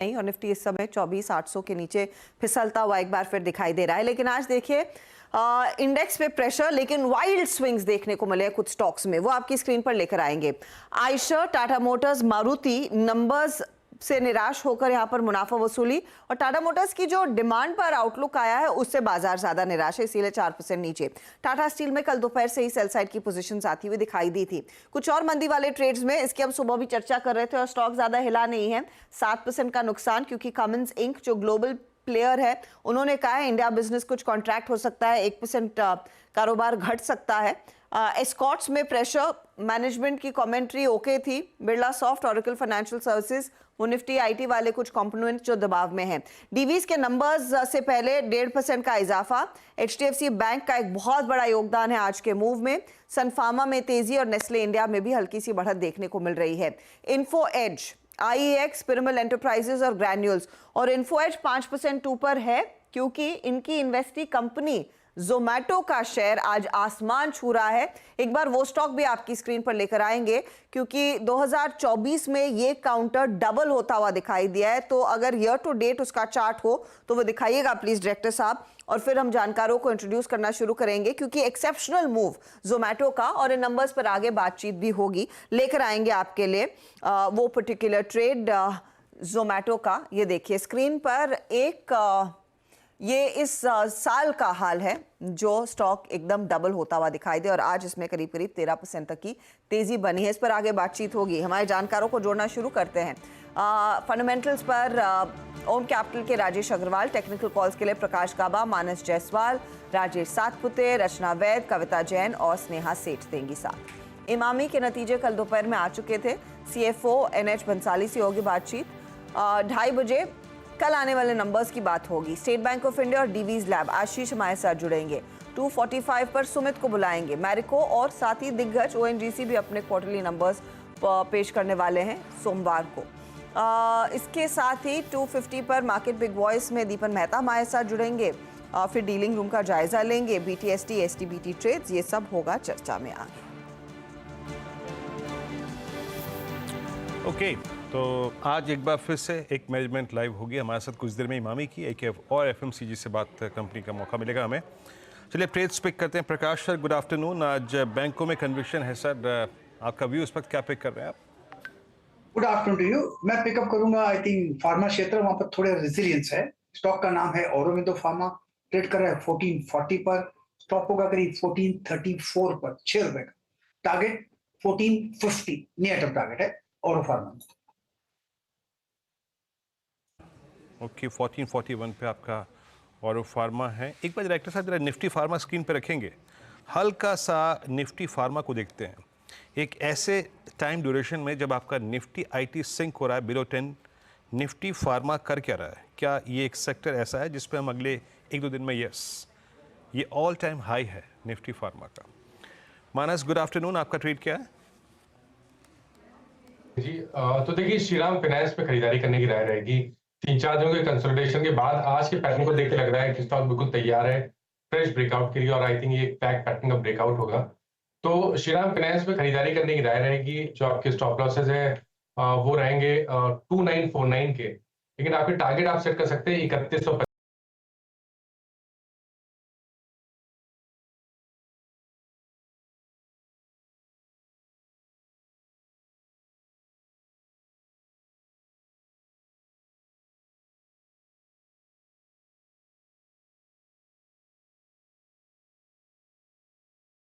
नहीं और निफ्टी इस समय 24,800 के नीचे फिसलता हुआ एक बार फिर दिखाई दे रहा है। लेकिन आज देखिए इंडेक्स पे प्रेशर, लेकिन वाइल्ड स्विंग्स देखने को मिले कुछ स्टॉक्स में, वो आपकी स्क्रीन पर लेकर आएंगे। आयशर, टाटा मोटर्स, मारुति नंबर्स से निराश होकर यहां पर मुनाफा वसूली, और टाटा मोटर्स की जो डिमांड पर आउटलुक आया है उससे बाजार ज्यादा निराश है, इसीलिए 4% नीचे। टाटा स्टील में कल दोपहर से ही सेल साइड की पोजीशंस आती हुई दिखाई दी थी। कुछ और मंदी वाले ट्रेड्स में, इसकी हम सुबह भी चर्चा कर रहे थे और स्टॉक ज्यादा हिला नहीं है, 7% का नुकसान, क्योंकि कमिंस इंक जो ग्लोबल प्लेयर है उन्होंने कहा है इंडिया बिजनेस कुछ कॉन्ट्रैक्ट हो सकता है, 1% कारोबार घट सकता है। एस्कॉर्ट्स में प्रेशर, मैनेजमेंट की कमेंट्री ओके थी। Birla soft, Oracle financial services, वो निफ्टी आईटी वाले कुछ कंपोनेंट जो दबाव में हैं। डीवीज के नंबर्स से पहले 1.5% का इजाफा। एचडीएफसी बैंक का एक बहुत बड़ा योगदान है आज के मूव में। सन फार्मा में तेजी और नेस्ले इंडिया में भी हल्की सी बढ़त देखने को मिल रही है। इन्फो एज, आईएक्स, पिरामिड एंटरप्राइजेस और ग्रैन्यूल्स, और इन्फो एज 5% ऊपर है क्योंकि इनकी इन्वेस्टी कंपनी जोमैटो का शेयर आज आसमान छू रहा है। एक बार वो स्टॉक भी आपकी स्क्रीन पर लेकर आएंगे, क्योंकि 2024 में ये काउंटर डबल होता हुआ दिखाई दिया है। तो अगर ईयर टू डेट उसका चार्ट हो तो वो दिखाइएगा प्लीज डायरेक्टर साहब, और फिर हम जानकारों को इंट्रोड्यूस करना शुरू करेंगे, क्योंकि एक्सेप्शनल मूव जोमैटो का, और इन नंबर्स पर आगे बातचीत भी होगी। लेकर आएंगे आपके लिए वो पर्टिकुलर ट्रेड जोमैटो का। ये देखिए स्क्रीन पर ये इस साल का हाल है जो स्टॉक एकदम डबल होता हुआ दिखाई दे, और आज इसमें करीब करीब 13% तक की तेजी बनी है। इस पर आगे बातचीत होगी। हमारे जानकारों को जोड़ना शुरू करते हैं। फंडामेंटल्स पर ओम कैपिटल के राजेश अग्रवाल, टेक्निकल कॉल्स के लिए प्रकाश गाबा, मानस जायसवाल, राजेश सातपुते, रचना वैद, कविता जैन और स्नेहा सेठ देंगी साथ। इमामी के नतीजे कल दोपहर में आ चुके थे। सीएफओ एनएच बंसाली से होगी बातचीत। 2:30 बजे कल आने वाले नंबर्स की बात होगी। स्टेट बैंक ऑफ इंडिया और डीवीज लैब, आशीष हमारे साथ जुड़ेंगे। 2:45 पर सुमित को बुलाएंगे। मैरिको और साथ ही दिग्गज ओएनजीसी भी अपने क्वार्टरली नंबर्स पेश करने वाले हैं सोमवार को। इसके साथ ही 2:50 पर मार्केट बिग वॉइस में दीपन मेहता हमारे साथ जुड़ेंगे। फिर डीलिंग रूम का जायजा लेंगे। बीटीएसटी, एसटीबीटी ट्रेड्स, ये सब होगा चर्चा में आगे। ओके, तो आज एक बार फिर से एक मैनेजमेंट लाइव होगी हमारे साथ। कुछ देर में इमामी की एक और एफएमसीजी से बात कंपनी का मौका मिलेगा हमें। चलिए ट्रेड्स पिक करते हैं। प्रकाश सर, गुड आफ्टरनून। आज बैंकों में कन्विक्शन है सर, आपका व्यू इस वक्त क्या पिक कर रहे हैं आप? Good afternoon to you. मैं पिकअप करूंगा, आई थिंक फार्मा क्षेत्र, वहां पर थोड़े रेजिलियंस है। स्टॉक का नाम है औरोबिंदो फार्मा, ट्रेड कर रहा है 1440 पर। स्टॉप होगा करीब 1434 पर, 6 रुपए का। टारगेट 1450 नियर टर्म टारगेट है औरो फार्मा। ओके, 1441 पे आपका औरो फार्मा है। एक बार डायरेक्टर साहब जरा निफ्टी फार्मा स्क्रीन पे रखेंगे। हल्का सा निफ्टी फार्मा को देखते हैं। एक ऐसे टाइम ड्यूरेशन में जब आपका निफ्टी आईटी सिंक हो रहा है बिलो 10, निफ्टी फार्मा कर क्या रहा है? क्या ये एक सेक्टर ऐसा है जिस पे हम अगले 1-2 दिन में ये ऑल टाइम हाई है निफ्टी फार्मा का? मानस, गुड आफ्टरनून, आपका ट्रेड क्या है? जी, तो देखिए श्रीराम फाइनेंस पे खरीदारी करने की राय रहेगी। 3-4 दिनों के कंसोलिडेशन के बाद आज के पैटर्न को देख के लग रहा है कि स्टॉक बिल्कुल तैयार है फ्रेश ब्रेकआउट के लिए, और आई थिंक ये बैक पैटर्न का ब्रेकआउट होगा। तो श्रीराम फाइनेंस पे खरीदारी करने की राय रहेगी। जो आपके स्टॉप लॉसेस है वो रहेंगे 2949 के, लेकिन आपके टारगेट आप सेट कर सकते हैं 3150।